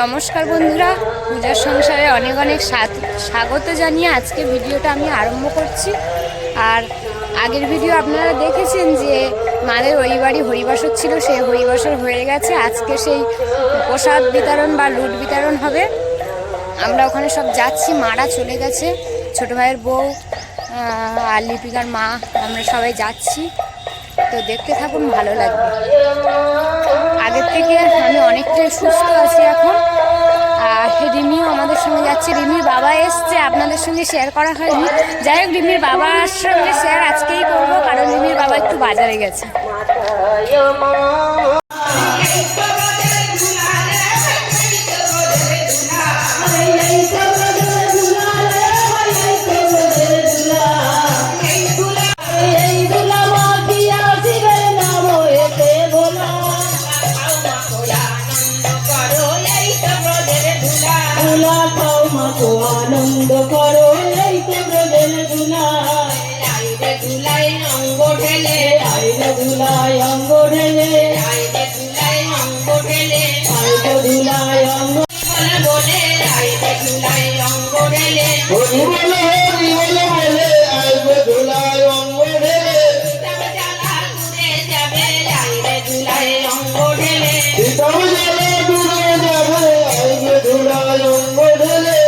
নমস্কার বন্ধুরা, পূজার সংসারে অনেক অনেক স্বাগত জানিয়ে আজকে ভিডিওটা আমি আরম্ভ করছি। আর আগের ভিডিও আপনারা দেখেছেন যে মাদের ওই বাড়ি হরিবাসর ছিল, সেই হরিবাসর হয়ে গেছে। আজকে সেই প্রসাদ বিতরণ বা লুট বিতরণ হবে। আমরা ওখানে সব যাচ্ছি, মারা চলে গেছে, ছোটো ভাইয়ের বউ আর লিপিকার মা, আমরা সবাই যাচ্ছি। তো দেখতে থাকুন, ভালো লাগবে। আগের থেকে আমি অনেকটাই সুস্থ আছি এখন। আর রিমিও আমাদের সঙ্গে যাচ্ছে। রিমির বাবা এসছে, আপনাদের সঙ্গে শেয়ার করা হয়নি। যাই হোক, রিমির বাবার সঙ্গে শেয়ার আজকেই করবো, কারণ রিমির বাবা একটু বাজারে গেছে। আনন্দ করো এই তো ব্রজের ধুলায়, আইরে ধুলায় অঙ্গ ঢেলে, আইরে ধুলায় অঙ্গ ঢেলে, আইরে ধুলায় অঙ্গ ঢেলে, আইরে ধুলায় অঙ্গ বলে, আইরে ধুলায় অঙ্গ ঢেলে, হরি বলে হরি বলে বলে, আইরে ধুলায় অঙ্গ ঢেলে, জ্বালা দূরে যাবে, আইরে ধুলায় অঙ্গ ঢেলে, জ্বালা দূরে যাবে, আইরে ধুলায় অঙ্গ ঢেলে,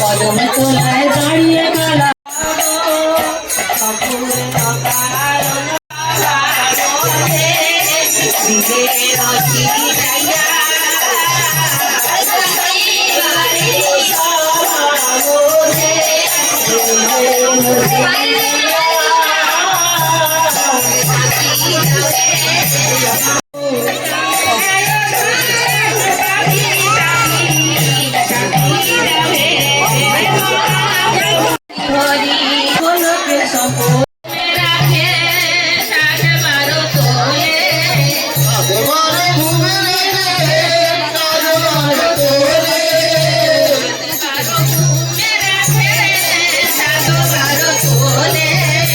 কদম তোলায় দাঁড়িয়ে গেল Ole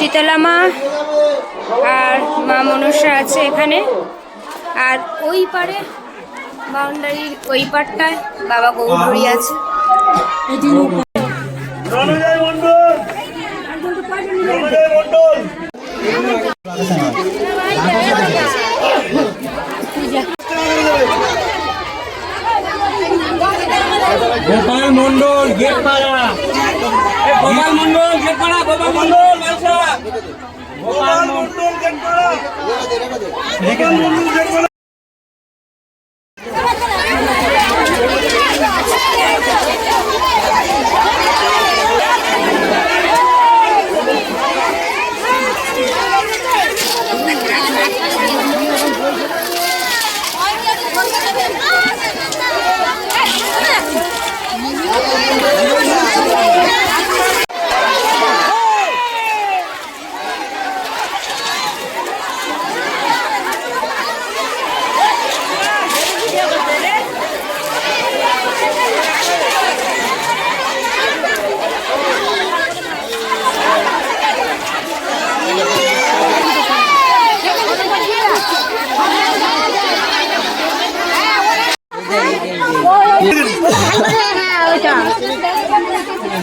শীতলা মা আর মা মনসা আছে এখানে। আর ওই পারে বাউন্ডারির ওই পারটায় বাবা গৌরী আছে। গোপাল মন্ডল গেট পাড়া, গোপাল মন্ডল গেট পাড়া, গোপাল মন্ডল ব্যবসা, গোপাল মন্ডল গেট পাড়া, গোপাল মন্ডল গেট পাড়া।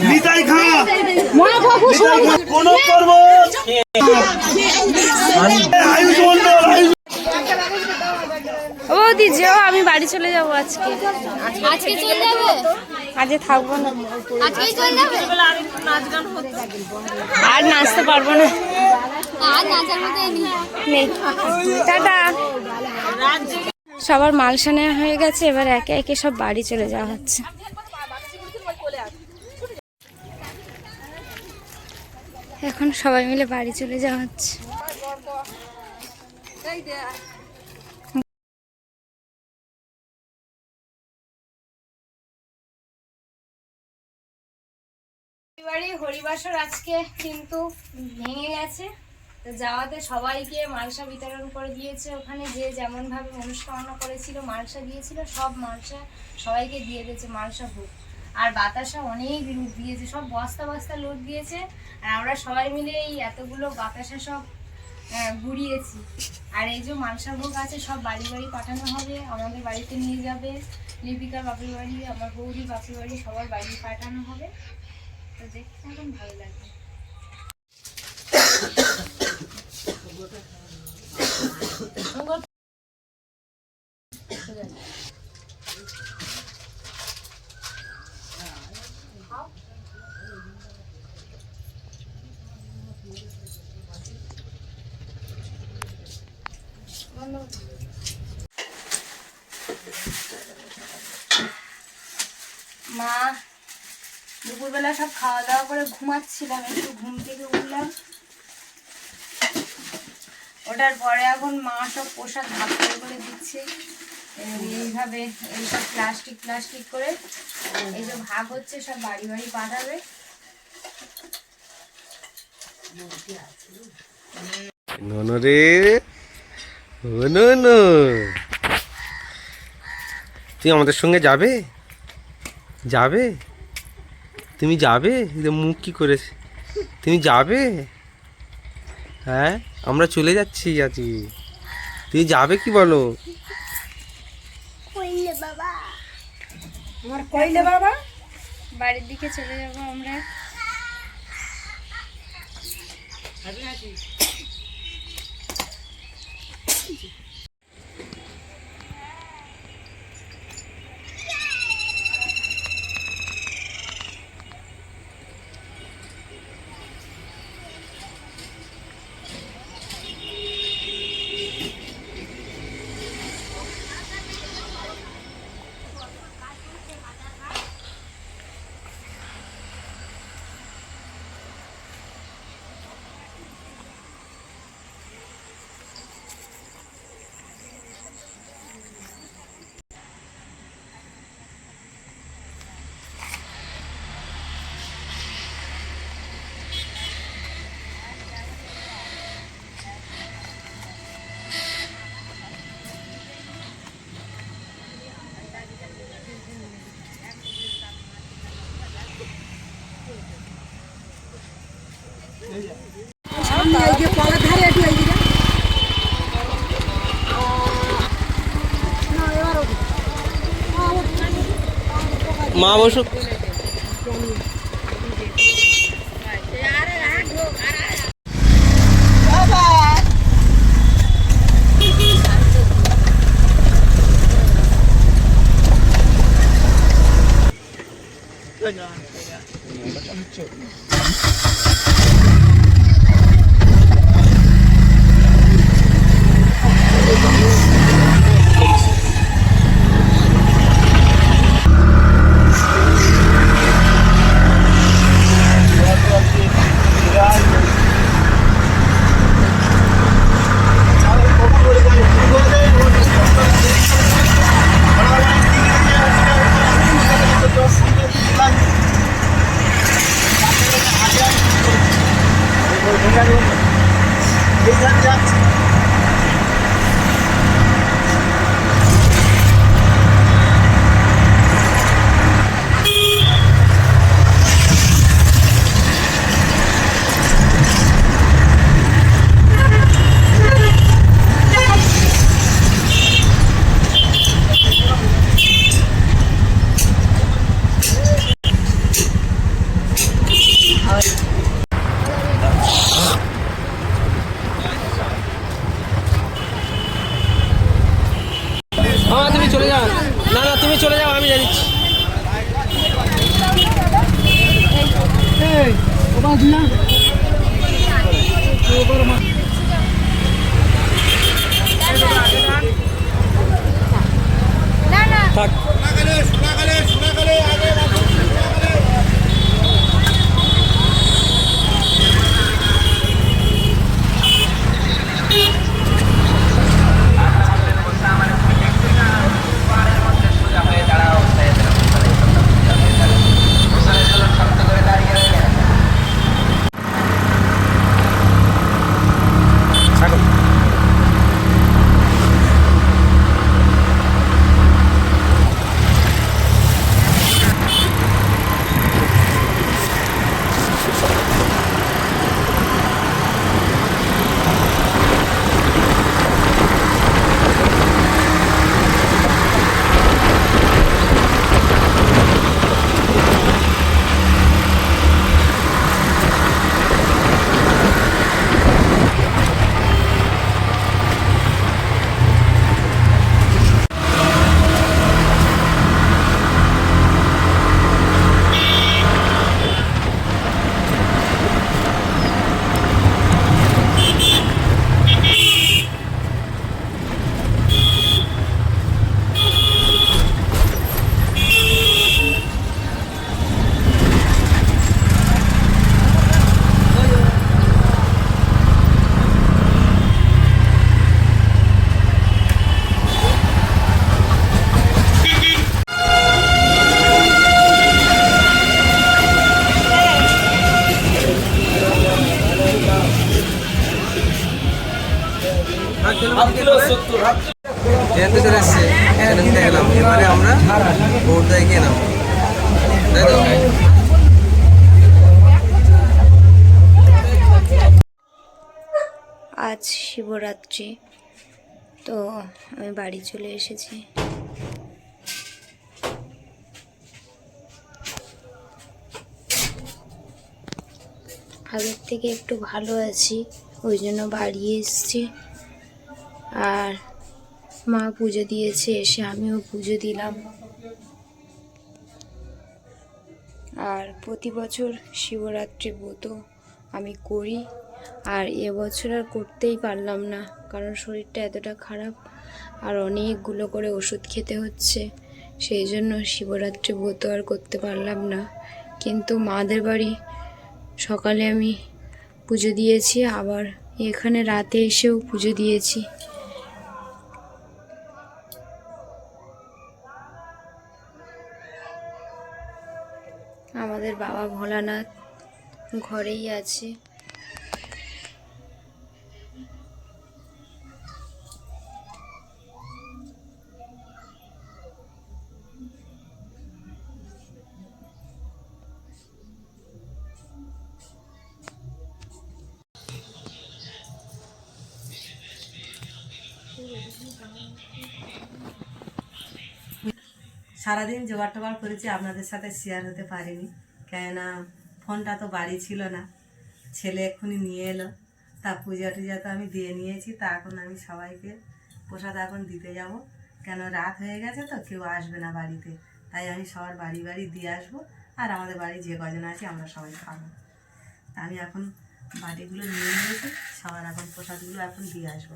নিতাই খা কোন পর্বত আয়ুষ মন্ডল ও দি যেও, আমি বাড়ি চলে যাব আজকে। আজকে চলে যাবে? আজকে থাকবো না, আজকেই চলে যাবে? আর নাচতে পারবো না, আর নাচার মতো নেই। টাটা। সবার মালসা নেওয়া হয়ে গেছে, এবার একে একে সব বাড়ি চলে যাওয়া হচ্ছে। এখন সবাই মিলে বাড়ি চলে যাওয়া হচ্ছে। হরিবাসর আজকে কিন্তু ভেঙে গেছে, তো যাওয়াতে সবাইকে মালসা বিতরণ করে দিয়েছে। ওখানে যে যেমন ভাবে মনস্কামনা করেছিল, মালসা দিয়েছিল, সব মালসা সবাইকে দিয়ে দিয়েছে, মালসা ভোগ। আর বাতাসা অনেক লুট দিয়েছে, সব বস্তা বস্তা লুট দিয়েছে। আর আমরা সবাই মিলে এই এতগুলো বাতাসা সব ঘুরিয়েছি। আর এই যে মালসা ভোগ আছে সব বাড়ি বাড়ি পাঠানো হবে, আমাদের বাড়িতে নিয়ে যাবে, লিপিকার বাপের বাড়ি, আমার বৌদি বাপের বাড়ি, সবার বাড়ি পাঠানো হবে। তো দেখতে এখন ভালো লাগবে। মা দুপুরবেলা সব খাওয়া দাওয়া করে ঘুমাচ্ছিলাম, একটু ঘুম থেকে উঠলাম। ওটার পরে এখন মা সব পোশাক ভাগ করে দিচ্ছে এইভাবে, এইসব প্লাস্টিক প্লাস্টিক করে এই যে ভাগ হচ্ছে, সব বাড়ি বাড়ি পাঠাবে। রে তুই আমাদের সঙ্গে যাবে? যাবে? তুমি যাবে? মুখ কি করেছে? তুমি যাবে? হ্যাঁ, আমরা চলে যাচ্ছি আজকে। তুমি যাবে কি বলো? কইলে বাবা বাড়ির দিকে চলে যাবো আমরা। মা বসুক। তুমি চলে যাও, না না তুমি চলে যাও, আমি জানিছি। থাক। ট্রেন তো চলে এসছে, ট্রেনে উঠে গেলাম। এবারে আমরা বৌদায় গিয়ে নামবো, তাই তো? আজ শিবরাত্রি, তো আমি বাড়ি চলে এসেছি। আগের থেকে একটু ভালো আছি, ওই জন্য বাড়ি এসেছি। আর মা পুজো দিয়েছে, এসে আমিও পুজো দিলাম। আর প্রতি বছর শিবরাত্রি ব্রত আমি করি, আর এবছর আর করতেই পারলাম না, কারণ শরীরটা এতটা খারাপ আর অনেকগুলো করে ওষুধ খেতে হচ্ছে, সেই জন্য শিবরাত্রি ব্রত আর করতে পারলাম না। কিন্তু মাদের বাড়ি সকালে আমি পুজো দিয়েছি, আবার এখানে রাতে এসেও পুজো দিয়েছি। আমাদের বাবা ভোলানাথ ঘরেই আছে। সারাদিন জোগাড় টোগাড় করেছি, আপনাদের সাথে শেয়ার হতে পারিনি, কেননা ফোনটা তো বাড়ি ছিল না। ছেলে এক্ষুনি নিয়ে এলো, তা পূজা টুজা তো আমি দিয়ে নিয়েছি। তা এখন আমি সবাইকে প্রসাদ এখন দিতে যাব, কেন রাত হয়ে গেছে তো কেউ আসবে না বাড়িতে, তাই আমি সবার বাড়ি বাড়ি দিয়ে আসবো। আর আমাদের বাড়ি যে কজন আছে আমরা সবাই খাবো। তা আমি এখন বাটিগুলো নিয়ে নিয়েছি, সবার এখন প্রসাদগুলো এখন দিয়ে আসবো।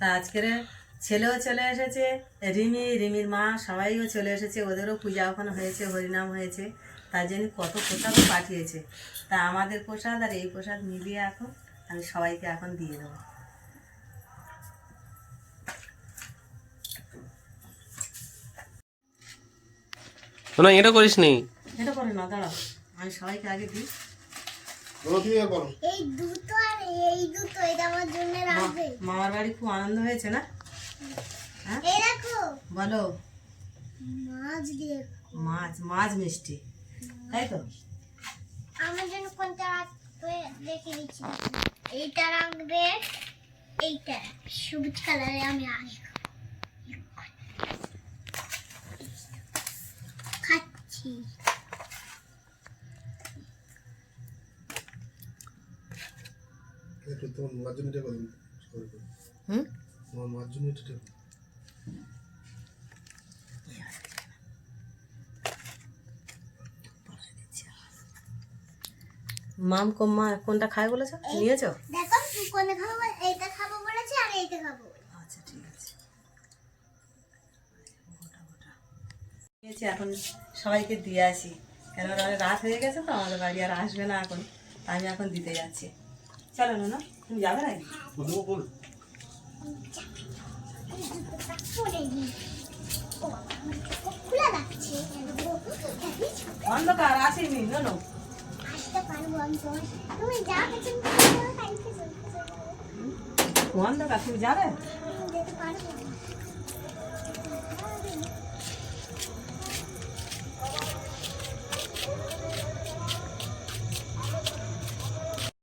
তা আজকের ছেলেও চলে এসেছে, রিমির মা সবাইও চলে এসেছে, ওদেরও পূজা ওখানে হয়েছে, হরিনাম হয়েছে, তার জন্য কত প্রসাদও পাঠিয়েছে। তা আমাদের প্রসাদ আর এই প্রসাদ মিলিয়ে এখন আমি সবাইকে এখন দিয়ে দেবো। না এটা করিস নি, এটা করে না, দাঁড়াও আমি সবাইকে আগে দিই। এই দুটো আর এই দুটো এটা আমার জন্য রাখবে। মামার বাড়ি খুব আনন্দ হয়েছে না? হ্যাঁ এই দেখো বলো। মাছ দিয়ে মাছ মিষ্টি, তাই তো? আমার জন্য কোনটা রাখবে দেখে দিচ্ছি। এইটা রাখবে, এইটা সবুজ কালারে আমি আসবো খাচ্ছি। হুম মাম কম্মা কোনটা খায় বলেছ, নিয়েছো? দেখো তুই কোনটা খাবো, এইটা খাবো বলেছে আর এইটা খাবো। আচ্ছা ঠিক আছে, নিয়েছি, এখন সবাইকে দিয়ে আসি, কেন রাত হয়ে গেছে তো আমাদের বাড়ি আর আসবে না এখন, তাই আমি এখন দিতে যাচ্ছি। চলো না, তুমি যাবে নাকি? খোলা রাখছে, অন্ধকার আসেনি, নো আসতে পারবো আমি তোমার। তুমি যা পেছন অন্ধকার, তুমি যাবে? যেতে পারবো।